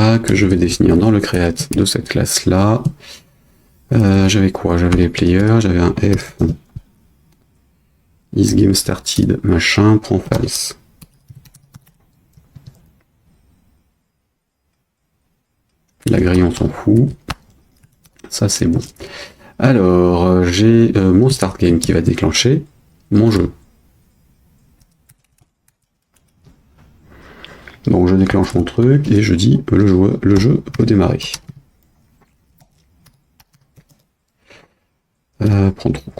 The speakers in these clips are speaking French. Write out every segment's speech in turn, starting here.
là, que je vais définir dans le create de cette classe-là. J'avais quoi? J'avais les players, j'avais un f is game started, machin, point false. La grille, on s'en fout. Ça, c'est bon. Alors, j'ai mon start game qui va déclencher mon jeu. Donc, je déclenche mon truc et je dis le jeu peut démarrer. Prends trop.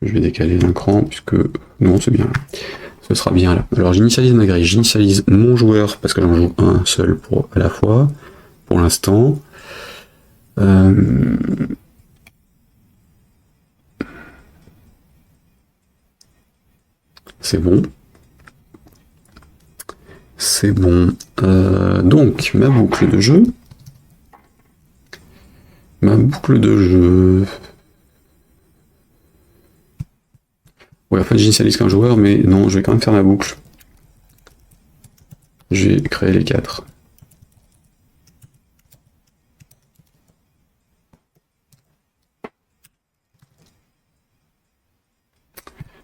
Je vais décaler d'un cran puisque non, c'est bien là. Ce sera bien là. Alors j'initialise ma grille, j'initialise mon joueur parce que j'en joue un seul à la fois pour l'instant. C'est bon. C'est bon. Donc ma boucle de jeu. Ouais, en fait j'initialise qu'un joueur, mais non, je vais quand même faire ma boucle. J'ai créé les 4.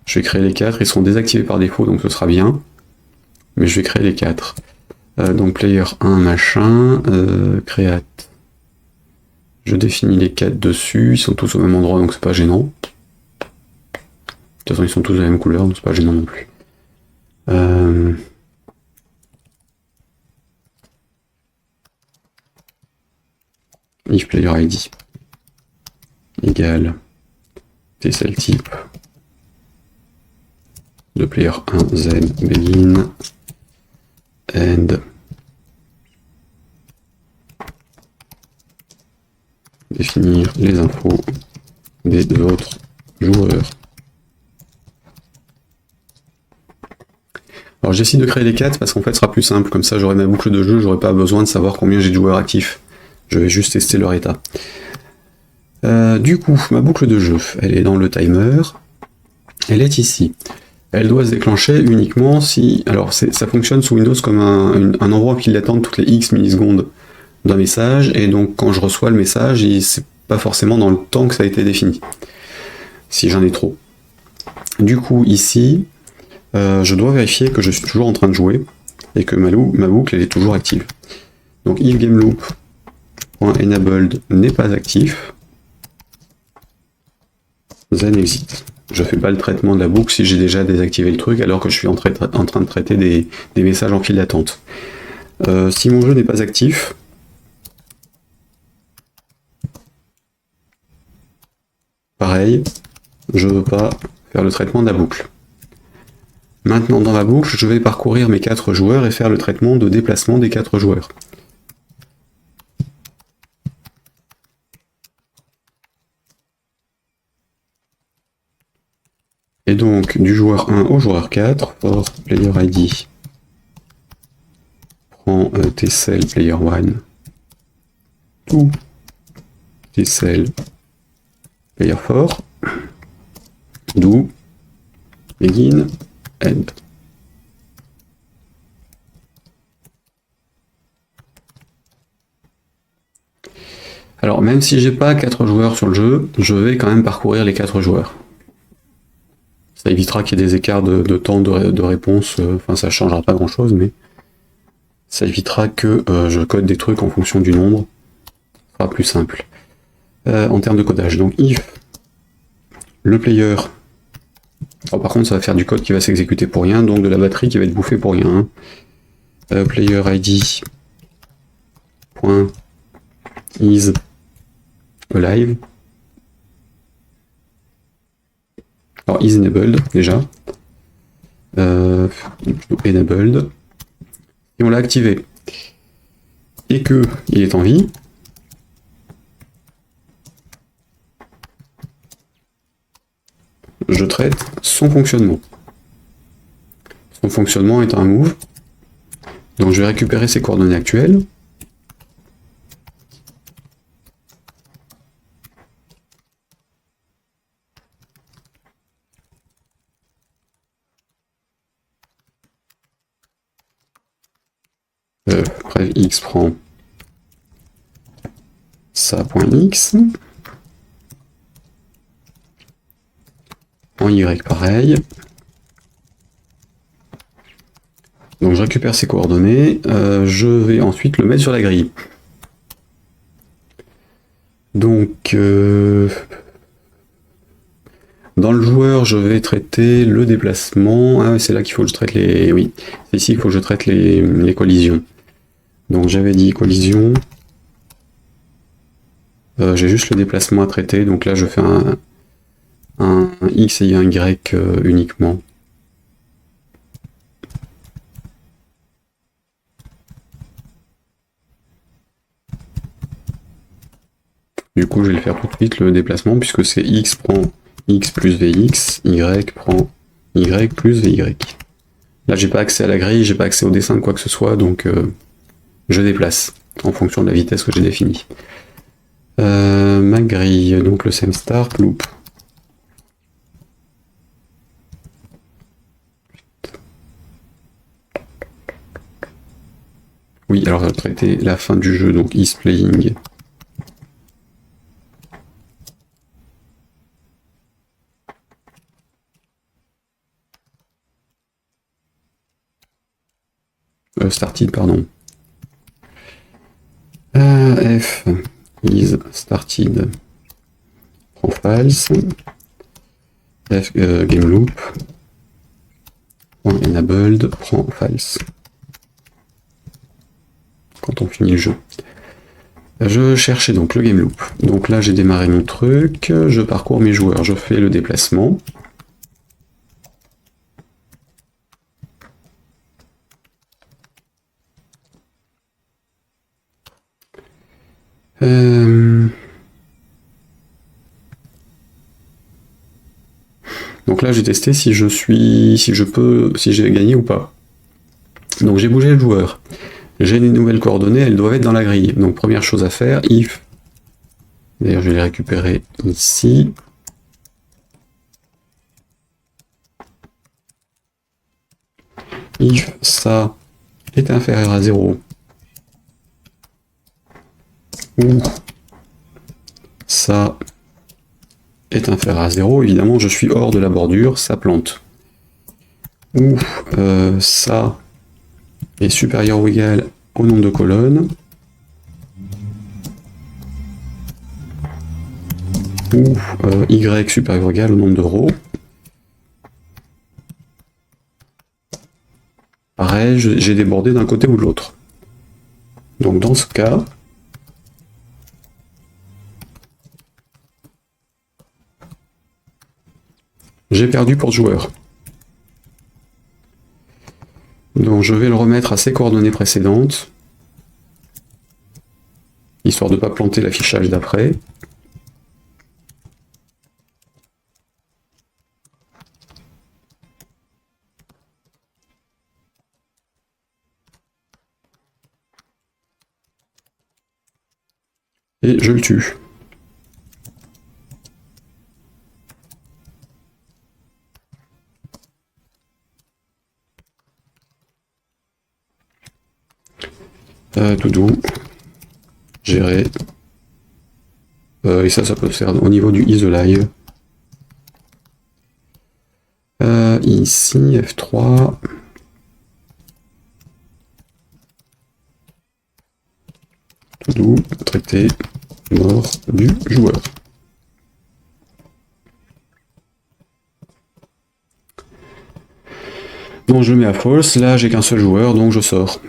Je vais créer les 4, ils seront désactivés par défaut, donc ce sera bien. Mais je vais créer les 4. Donc player 1, machin, create. Je définis les 4 dessus, ils sont tous au même endroit, donc c'est pas gênant. De toute façon, ils sont tous de la même couleur, donc c'est pas gênant non plus. If player ID égale tsel type de player 1 z begin and définir les infos des autres joueurs. Alors j'essaie de créer les 4 parce qu'en fait ce sera plus simple, comme ça j'aurai ma boucle de jeu, j'aurai pas besoin de savoir combien j'ai de joueurs actifs. Je vais juste tester leur état. Du coup, ma boucle de jeu, elle est dans le timer, elle est ici. Elle doit se déclencher uniquement si... Alors ça fonctionne sous Windows comme un endroit qui l'attend toutes les X millisecondes d'un message, et donc quand je reçois le message, c'est pas forcément dans le temps que ça a été défini, si j'en ai trop. Du coup, ici, je dois vérifier que je suis toujours en train de jouer, et que ma boucle elle est toujours active. Donc if gameloop.enabled n'est pas actif, then exit. Je fais pas le traitement de la boucle si j'ai déjà désactivé le truc alors que je suis en train de traiter des messages en file d'attente. Si mon jeu n'est pas actif, pareil, je ne veux pas faire le traitement de la boucle. Maintenant, dans la boucle, je vais parcourir mes 4 joueurs et faire le traitement de déplacement des 4 joueurs. Et donc, du joueur 1 au joueur 4, for player ID, prend tsel player 1, to tsel player 4, do begin end. Alors, même si j'ai pas 4 joueurs sur le jeu, je vais quand même parcourir les 4 joueurs. Ça évitera qu'il y ait des écarts de temps de réponse, enfin ça changera pas grand chose, mais ça évitera que je code des trucs en fonction du nombre, ce sera plus simple. En termes de codage, donc if le player, alors par contre ça va faire du code qui va s'exécuter pour rien, donc de la batterie qui va être bouffée pour rien. Player ID point is alive. Alors is enabled déjà. Enabled. Et on l'a activé. Et que il est en vie. Je traite son fonctionnement. Son fonctionnement est un move. Donc je vais récupérer ses coordonnées actuelles. Bref, x prend ça, point x. En y, pareil. Donc je récupère ces coordonnées. Je vais ensuite le mettre sur la grille. Donc, dans le joueur, je vais traiter le déplacement. Ah, c'est là qu'il faut que je traite les... Oui, c'est ici qu'il faut que je traite les collisions. Donc j'avais dit collision. J'ai juste le déplacement à traiter. Donc là, je fais un X et un Y uniquement. Du coup, je vais le faire tout de suite, le déplacement, puisque c'est X prend X plus VX, Y prend Y plus VY. Là, j'ai pas accès à la grille, j'ai pas accès au dessin de quoi que ce soit, donc je déplace en fonction de la vitesse que j'ai définie. Ma grille, donc le same start, loop. Oui, alors je vais traiter la fin du jeu, donc is playing. Started, pardon. F is started prend false. F game loop enabled prend false. Quand on finit le jeu. Je cherchais donc le game loop. Donc là j'ai démarré mon truc, je parcours mes joueurs, je fais le déplacement. Donc là j'ai testé si j'ai gagné ou pas. Donc j'ai bougé le joueur. J'ai les nouvelles coordonnées, elles doivent être dans la grille. Donc première chose à faire, if. D'ailleurs je vais les récupérer ici. If ça est inférieur à 0. Ou ça est inférieur à 0, évidemment je suis hors de la bordure, ça plante. Ou ça est supérieur ou égal au nombre de colonnes. Ou y supérieur ou égal au nombre de rows. Pareil, j'ai débordé d'un côté ou de l'autre. Donc dans ce cas, j'ai perdu pour joueur. Donc je vais le remettre à ses coordonnées précédentes, histoire de ne pas planter l'affichage d'après. Et je le tue. Doudou. Gérer. Et ça peut se faire au niveau du is live. Ici, F3. Doudou, traité, mort du joueur. Donc je le mets à false, là j'ai qu'un seul joueur, donc je sors.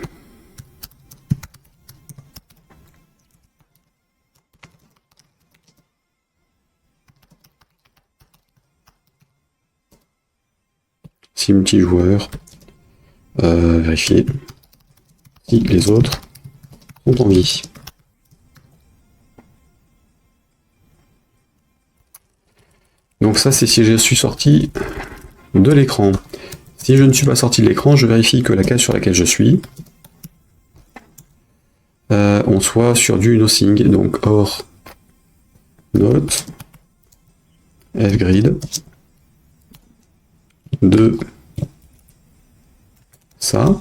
Si multijoueur, vérifier si les autres sont en vie. Donc ça c'est si je suis sorti de l'écran. Si je ne suis pas sorti de l'écran, je vérifie que la case sur laquelle je suis, on soit sur du nothing, donc or note fgrid de ça.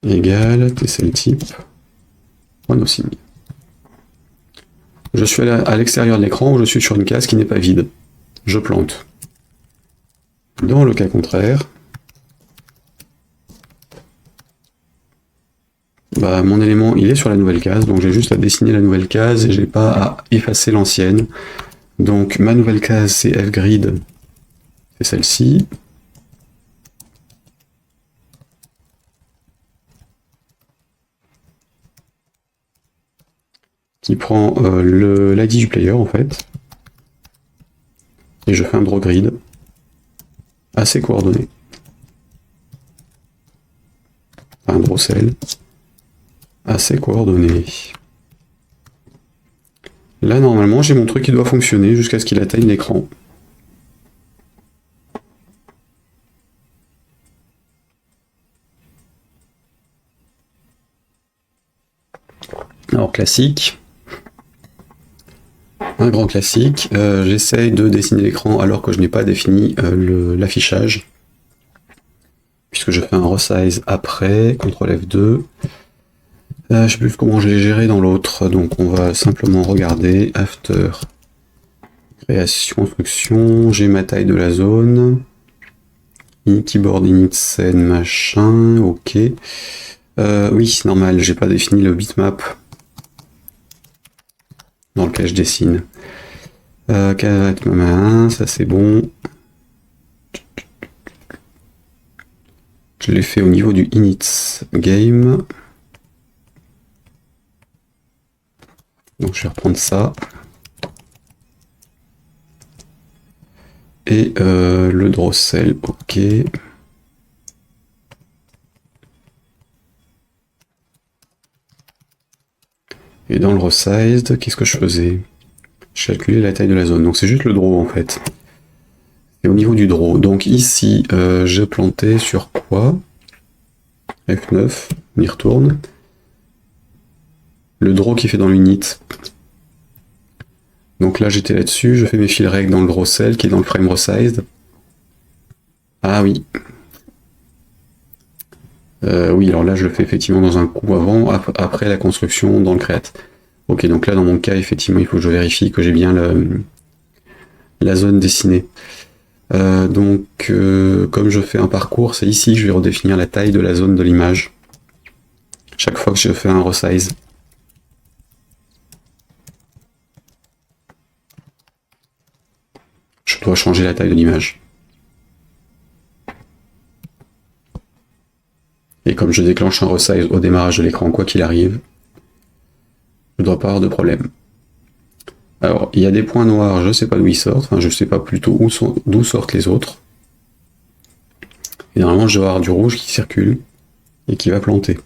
Égal, TCL type, OneNoSign. Je suis à l'extérieur de l'écran ou je suis sur une case qui n'est pas vide. Je plante. Dans le cas contraire, bah, mon élément il est sur la nouvelle case, donc j'ai juste à dessiner la nouvelle case et j'ai pas à effacer l'ancienne. Donc ma nouvelle case c'est fgrid, c'est celle-ci. Qui prend l'ID du player en fait. Et je fais un draw grid à ses coordonnées. Un draw cell à ses coordonnées. Là normalement j'ai mon truc qui doit fonctionner jusqu'à ce qu'il atteigne l'écran. Alors classique, un grand classique, j'essaye de dessiner l'écran alors que je n'ai pas défini l'affichage. Puisque je fais un resize après, CTRL F2. Je sais plus comment je l'ai géré dans l'autre, donc on va simplement regarder after création, construction, j'ai ma taille de la zone, keyboard init scène machin, ok. Oui, c'est normal, j'ai pas défini le bitmap dans lequel je dessine. Ça c'est bon. Je l'ai fait au niveau du init game. Donc je vais reprendre ça. Et le draw cell, ok. Et dans le resized, qu'est-ce que je faisais? Je calculais la taille de la zone. Donc c'est juste le draw en fait. Et au niveau du draw, donc ici, je plantais sur quoi? F9, on y retourne. Le draw qui fait dans l'unit. Donc là j'étais là-dessus, je fais mes fils règles dans le draw cell qui est dans le frame resized. Ah oui. Oui, alors là je le fais effectivement dans un coup avant, après la construction dans le create. Ok, donc là dans mon cas, effectivement, il faut que je vérifie que j'ai bien la zone dessinée. Comme je fais un parcours, c'est ici que je vais redéfinir la taille de la zone de l'image. Chaque fois que je fais un resize. Je dois changer la taille de l'image. Et comme je déclenche un resize au démarrage de l'écran, quoi qu'il arrive, je ne dois pas avoir de problème. Alors, il y a des points noirs, je ne sais pas d'où ils sortent, enfin je ne sais pas plutôt d'où sortent les autres. Et normalement, je dois avoir du rouge qui circule et qui va planter.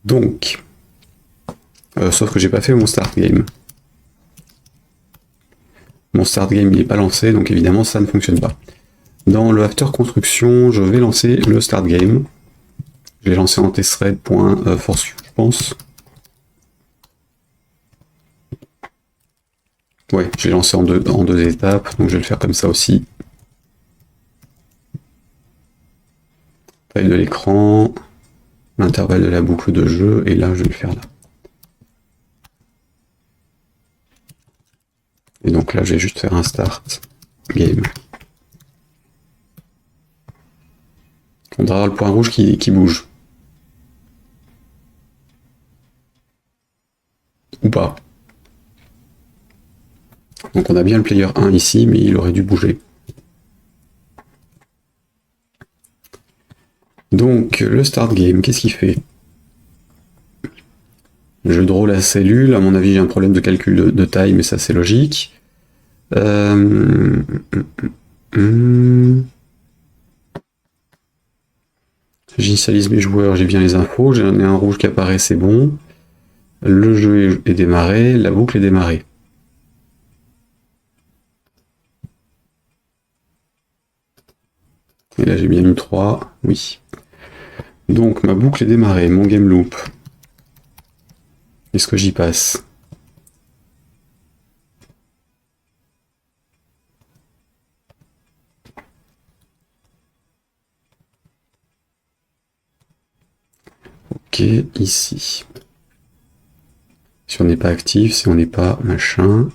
Donc, sauf que j'ai pas fait mon start game. Mon start game il n'est pas lancé, donc évidemment ça ne fonctionne pas. Dans le after construction, je vais lancer le start game. Je vais lancer en testthread.force, je pense. Ouais, je l'ai lancé en deux étapes, donc je vais le faire comme ça aussi. Taille de l'écran, l'intervalle de la boucle de jeu, et là je vais le faire là. Et donc là je vais juste faire un start game. On doit avoir le point rouge qui bouge. Ou pas. Donc on a bien le player 1 ici, mais il aurait dû bouger. Donc le start game, qu'est-ce qu'il fait? Je draw la cellule, à mon avis j'ai un problème de calcul de taille, mais ça c'est logique. J'initialise mes joueurs, j'ai bien les infos, j'en ai un rouge qui apparaît, c'est bon. Le jeu est démarré, la boucle est démarrée. Et là j'ai bien mis 3, oui. Donc ma boucle est démarrée, mon game loop. Est-ce que j'y passe? Ok, ici. Si on n'est pas actif, si on n'est pas machin.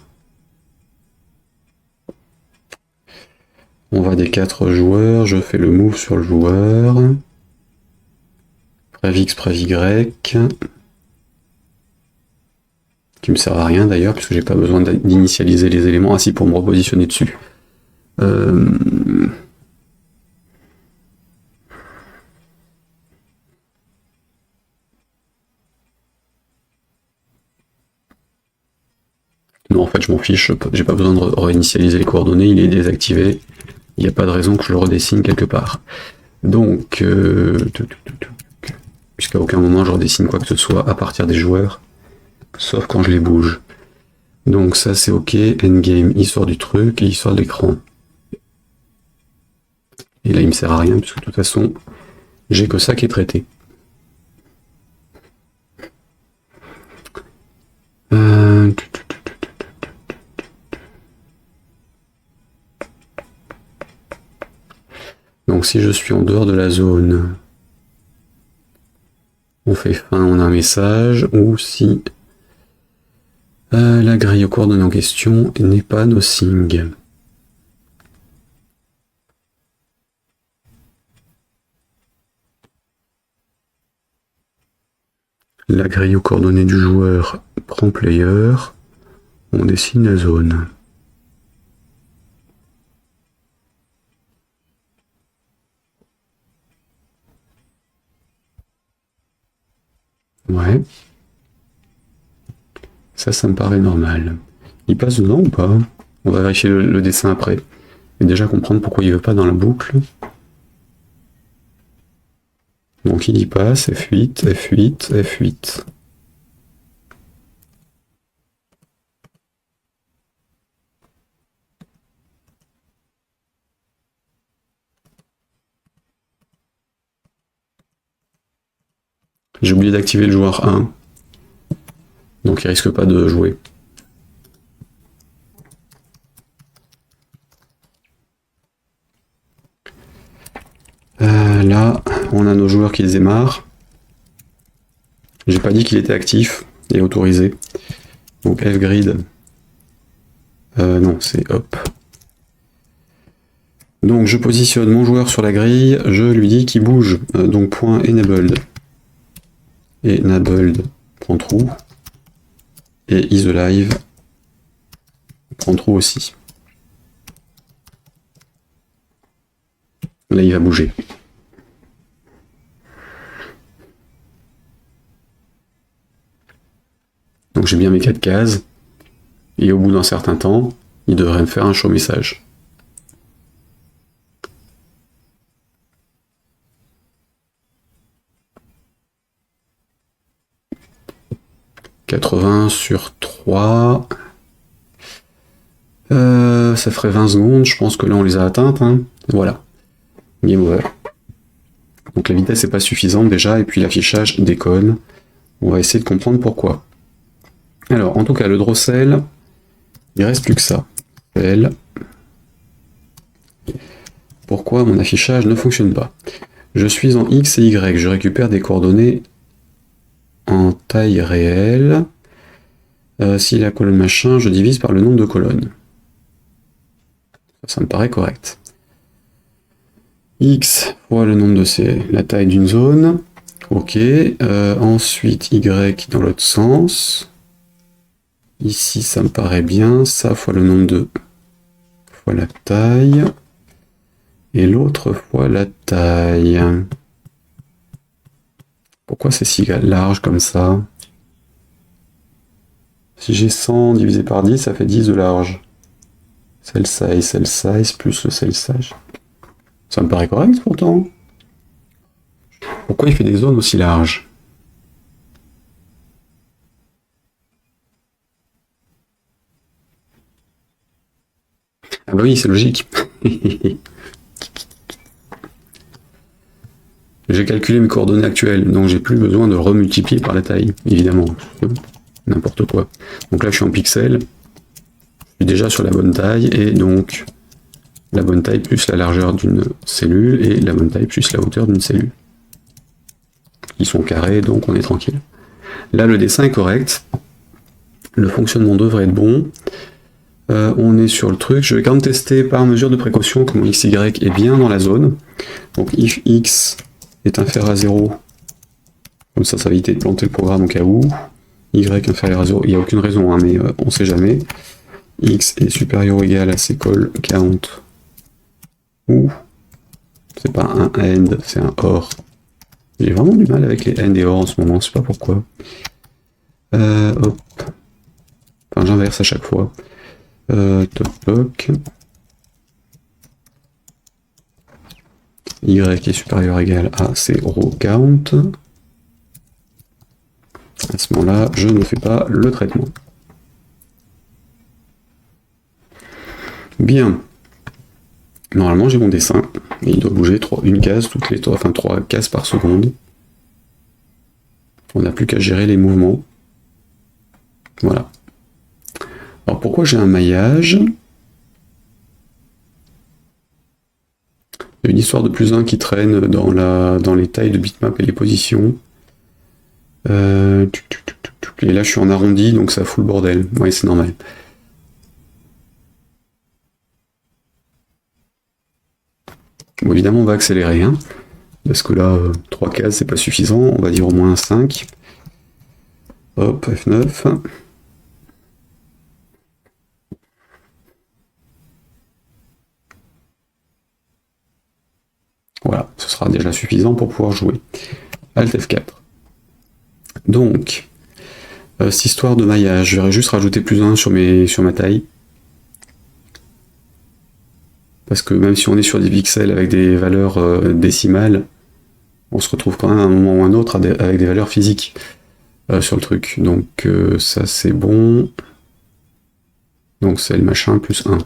On va des 4 joueurs, je fais le move sur le joueur. Prév X, prév Y. Qui me sert à rien d'ailleurs, puisque j'ai pas besoin d'initialiser les éléments. Ah si, pour me repositionner dessus. Non, en fait, je m'en fiche, j'ai pas besoin de réinitialiser les coordonnées, il est désactivé. Il n'y a pas de raison que je le redessine quelque part. Donc, puisqu'à aucun moment je redessine quoi que ce soit à partir des joueurs, sauf quand je les bouge. Donc ça c'est ok, endgame, il sort du truc et il sort de l'écran. Et là il me sert à rien, puisque de toute façon, j'ai que ça qui est traité. Donc si je suis en dehors de la zone, on fait fin, on a un message, ou si la grille aux coordonnées en question n'est pas nothing. La grille aux coordonnées du joueur prend player, on dessine la zone. Ouais. Ça me paraît normal. Il passe dedans ou pas? On va vérifier le dessin après. Et déjà comprendre pourquoi il veut pas dans la boucle. Donc il y passe, F8, F8, F8. J'ai oublié d'activer le joueur 1. Donc il risque pas de jouer. Là, on a nos joueurs qui démarrent. J'ai pas dit qu'il était actif et autorisé. Donc F-grid. Non, c'est hop. Donc je positionne mon joueur sur la grille, je lui dis qu'il bouge. Donc point enabled. Enabled prend true. Et isolive prend true aussi. Là il va bouger. Donc j'ai bien mes 4 cases. Et au bout d'un certain temps, il devrait me faire un show message. « 80 sur 3... ça ferait 20 secondes, je pense que là on les a atteintes. Hein. Voilà. Game over. Donc la vitesse n'est pas suffisante déjà, et puis l'affichage déconne. On va essayer de comprendre pourquoi. Alors, en tout cas, le Drossel, il reste plus que ça. Pourquoi mon affichage ne fonctionne pas? Je suis en X et Y, je récupère des coordonnées en taille réelle. Si la colonne machin, je divise par le nombre de colonnes. Ça me paraît correct. X fois le nombre de la taille d'une zone. Ok. Ensuite, Y dans l'autre sens. Ici, ça me paraît bien. Ça fois le nombre de... fois la taille. Et l'autre fois la taille. Pourquoi c'est si large comme ça? Si j'ai 100 divisé par 10, ça fait 10 de large. Cell size plus le cell size. Ça me paraît correct pourtant. Pourquoi il fait des zones aussi larges? Ah bah oui, c'est logique. J'ai calculé mes coordonnées actuelles, donc j'ai plus besoin de remultiplier par la taille, évidemment. N'importe quoi. Donc là, je suis en pixels. Je suis déjà sur la bonne taille, et donc la bonne taille plus la largeur d'une cellule, et la bonne taille plus la hauteur d'une cellule. ils sont carrés, donc on est tranquille. Là, le dessin est correct. Le fonctionnement devrait être bon. On est sur le truc. Je vais quand même tester par mesure de précaution que mon XY est bien dans la zone. Donc if X est inférieur à 0, comme ça va éviter de planter le programme au cas où. Y inférieur à 0, il n'y a aucune raison, hein, mais on ne sait jamais. X est supérieur ou égal à call count, ou c'est pas un AND, c'est un OR. J'ai vraiment du mal avec les AND et OR en ce moment, je sais pas pourquoi. Hop. Enfin, j'inverse à chaque fois. Toc. Y est supérieur ou égal à count. À ce moment-là, je ne fais pas le traitement. Bien. Normalement, j'ai mon dessin. Et il doit bouger une case toutes les 3 cases par seconde. On n'a plus qu'à gérer les mouvements. Voilà. Alors pourquoi j'ai un maillage? Il y a une histoire de +1 qui traîne dans les tailles de bitmap et les positions. Et là je suis en arrondi, donc ça fout le bordel. Ouais, c'est normal. Bon, évidemment on va accélérer, hein, parce que là 3 cases c'est pas suffisant, on va dire au moins 5. Hop, F9. Voilà, ce sera déjà suffisant pour pouvoir jouer. Alt F4. Donc, cette histoire de maillage, je vais juste rajouter +1 sur ma taille. Parce que même si on est sur des pixels avec des valeurs décimales, on se retrouve quand même à un moment ou un autre avec des valeurs physiques sur le truc. Donc ça c'est bon. Donc c'est le machin +1.